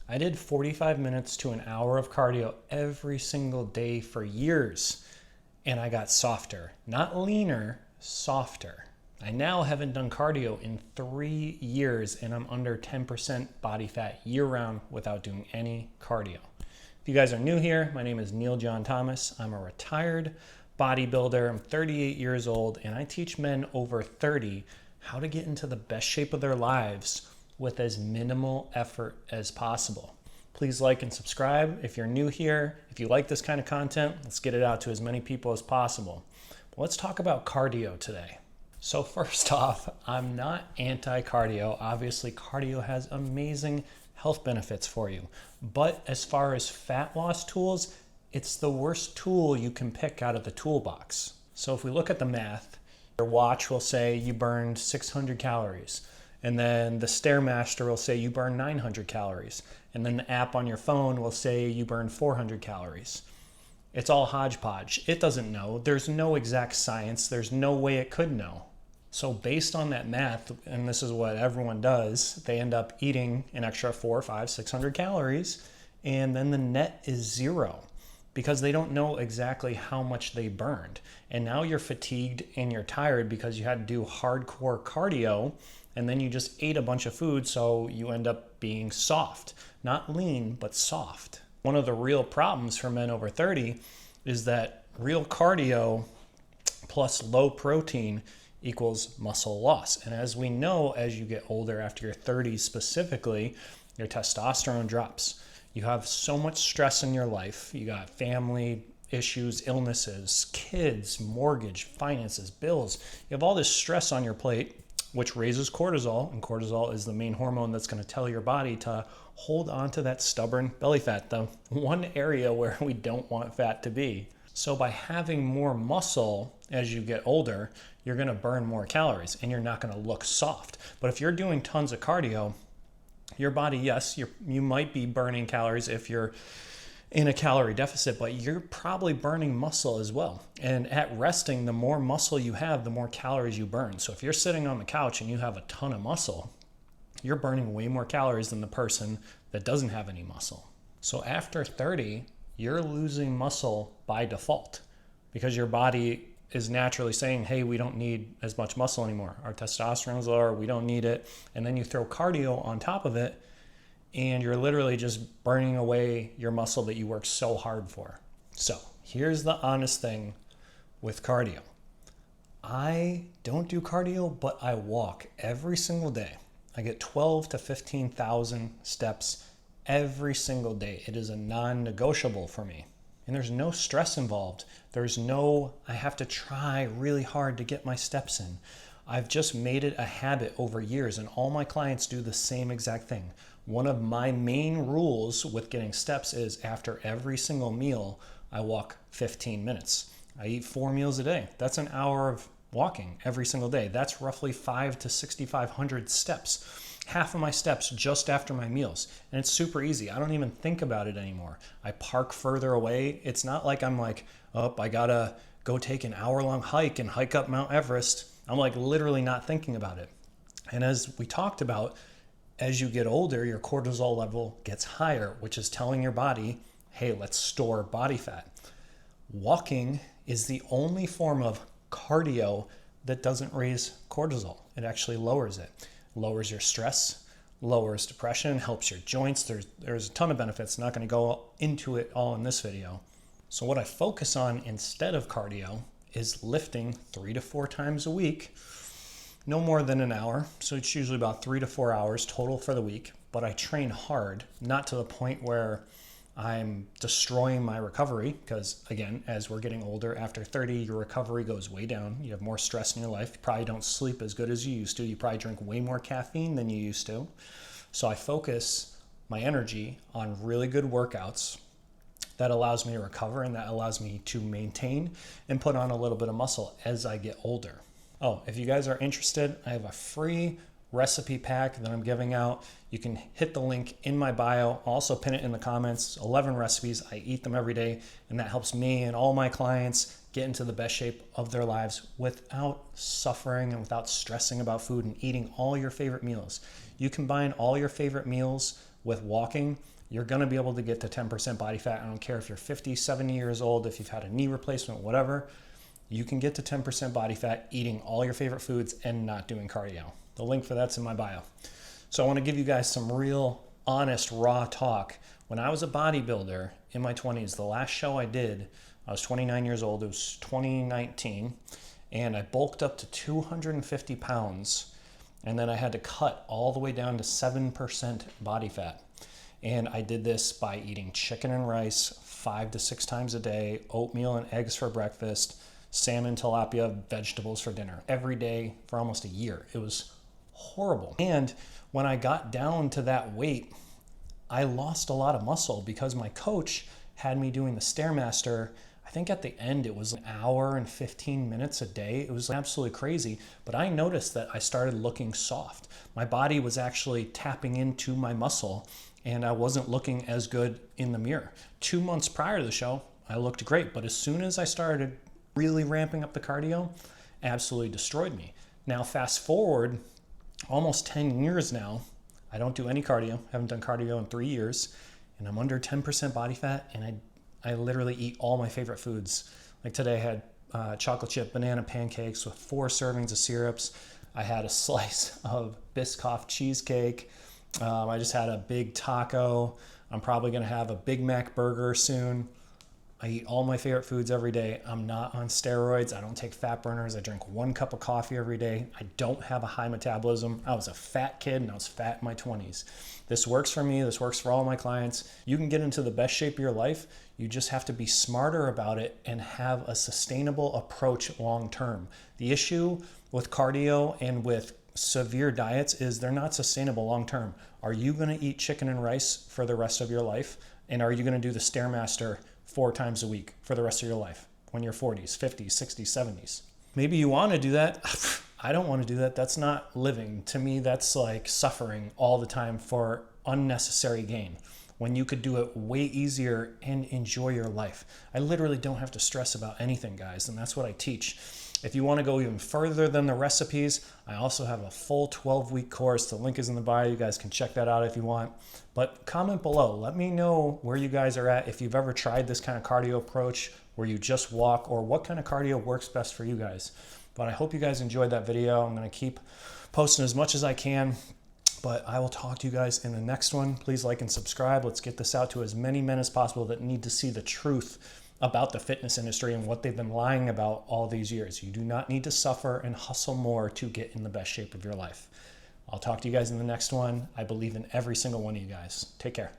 I did 45 minutes to an hour of cardio every single day for years, and I got softer. Not leaner, softer. I now haven't done cardio in 3 years, and I'm under 10% body fat year round without doing any cardio. If you guys are new here, my name is Neil John Thomas. I'm a retired bodybuilder. I'm 38 years old, and I teach men over 30 how to get into the best shape of their lives with as minimal effort as possible. Please like and subscribe if you're new here. If you like this kind of content, let's get it out to as many people as possible. But let's talk about cardio today. So first off, I'm not anti-cardio. Obviously, cardio has amazing health benefits for you. But as far as fat loss tools, it's the worst tool you can pick out of the toolbox. So if we look at the math, your watch will say you burned 600 calories. And then the Stairmaster will say you burn 900 calories. And then the app on your phone will say you burn 400 calories. It's all hodgepodge. It doesn't know. There's no exact science. There's no way it could know. So based on that math, and this is what everyone does, they end up eating an extra 400, 500, 600 calories, and then the net is zero because they don't know exactly how much they burned. And now you're fatigued and you're tired because you had to do hardcore cardio, and then you just ate a bunch of food, so you end up being soft. Not lean, but soft. One of the real problems for men over 30 is that real cardio plus low protein equals muscle loss. And as we know, as you get older, after your 30s specifically, your testosterone drops. You have so much stress in your life. You got family issues, illnesses, kids, mortgage, finances, bills. You have all this stress on your plate, which raises cortisol, and cortisol is the main hormone that's going to tell your body to hold on to that stubborn belly fat, the one area where we don't want fat to be. So by having more muscle as you get older, you're going to burn more calories and you're not going to look soft. But if you're doing tons of cardio, your body, yes, you might be burning calories if you're in a calorie deficit, but you're probably burning muscle as well. And at resting, the more muscle you have, the more calories you burn. So if you're sitting on the couch and you have a ton of muscle, you're burning way more calories than the person that doesn't have any muscle. So after 30, you're losing muscle by default because your body is naturally saying, hey, we don't need as much muscle anymore. Our testosterone's lower, we don't need it. And then you throw cardio on top of it, and you're literally just burning away your muscle that you work so hard for. So here's the honest thing with cardio. I don't do cardio, but I walk every single day. I get 12 to 15,000 steps every single day. It is a non-negotiable for me. And there's no stress involved. There's no, I have to try really hard to get my steps in. I've just made it a habit over years, and all my clients do the same exact thing. One of my main rules with getting steps is after every single meal, I walk 15 minutes. I eat 4 meals a day. That's an hour of walking every single day. That's roughly 500 to 6,500 steps. Half of my steps just after my meals. And it's super easy. I don't even think about it anymore. I park further away. It's not like I'm like, oh, I gotta go take an hour-long hike and hike up Mount Everest. I'm like literally not thinking about it. And as we talked about, as you get older, your cortisol level gets higher, which is telling your body, hey, let's store body fat. Walking is the only form of cardio that doesn't raise cortisol. It actually lowers it. Lowers your stress, lowers depression, helps your joints. There's a ton of benefits. Not going to go into it all in this video. So what I focus on instead of cardio is lifting 3 to 4 times a week, no more than an hour. So it's usually about 3 to 4 hours total for the week. But I train hard, not to the point where I'm destroying my recovery, because again, as we're getting older, after 30, your recovery goes way down. You have more stress in your life. You probably don't sleep as good as you used to. You probably drink way more caffeine than you used to. So I focus my energy on really good workouts that allows me to recover and that allows me to maintain and put on a little bit of muscle as I get older. Oh, if you guys are interested, I have a free recipe pack that I'm giving out. You can hit the link in my bio. I'll also pin it in the comments. 11 recipes. I eat them every day, and that helps me and all my clients get into the best shape of their lives without suffering and without stressing about food and eating all your favorite meals. You combine all your favorite meals with walking, you're going to be able to get to 10% body fat. I don't care if you're 50, 70 years old, if you've had a knee replacement, whatever. You can get to 10% body fat eating all your favorite foods and not doing cardio. The link for that's in my bio. So I want to give you guys some real, honest, raw talk. When I was a bodybuilder in my 20s, the last show I did, I was 29 years old. It was 2019. And I bulked up to 250 pounds. And then I had to cut all the way down to 7% body fat. And I did this by eating chicken and rice 5 to 6 times a day, oatmeal and eggs for breakfast, salmon, tilapia, vegetables for dinner every day for almost a year. It was horrible. And when I got down to that weight, I lost a lot of muscle because my coach had me doing the Stairmaster. I think at the end it was an hour and 15 minutes a day. It was absolutely crazy. But I noticed that I started looking soft. My body was actually tapping into my muscle and I wasn't looking as good in the mirror. 2 months prior to the show, I looked great. But as soon as I started really ramping up the cardio, absolutely destroyed me. Now fast forward almost 10 years now, I don't do any cardio, haven't done cardio in 3 years, and I'm under 10% body fat, and I literally eat all my favorite foods. Like today I had chocolate chip banana pancakes with 4 servings of syrups. I had a slice of Biscoff cheesecake. I just had a big taco. I'm probably gonna have a Big Mac burger soon. I eat all my favorite foods every day. I'm not on steroids. I don't take fat burners. I drink 1 cup of coffee every day. I don't have a high metabolism. I was a fat kid and I was fat in my 20s. This works for me. This works for all my clients. You can get into the best shape of your life. You just have to be smarter about it and have a sustainable approach long term. The issue with cardio and with severe diets is they're not sustainable long term. Are you going to eat chicken and rice for the rest of your life? And are you going to do the Stairmaster 4 times a week for the rest of your life when you're 40s, 50s, 60s, 70s? Maybe you want to do that. I don't want to do that. That's not living. To me, that's like suffering all the time for unnecessary gain when you could do it way easier and enjoy your life. I literally don't have to stress about anything, guys, and that's what I teach. If you want to go even further than the recipes, I also have a full 12-week course. The link is in the bio. You guys can check that out if you want. But comment below. Let me know where you guys are at, if you've ever tried this kind of cardio approach where you just walk, or what kind of cardio works best for you guys. But I hope you guys enjoyed that video. I'm going to keep posting as much as I can. But I will talk to you guys in the next one. Please like and subscribe. Let's get this out to as many men as possible that need to see the truth about the fitness industry and what they've been lying about all these years. You do not need to suffer and hustle more to get in the best shape of your life. I'll talk to you guys in the next one. I believe in every single one of you guys. Take care.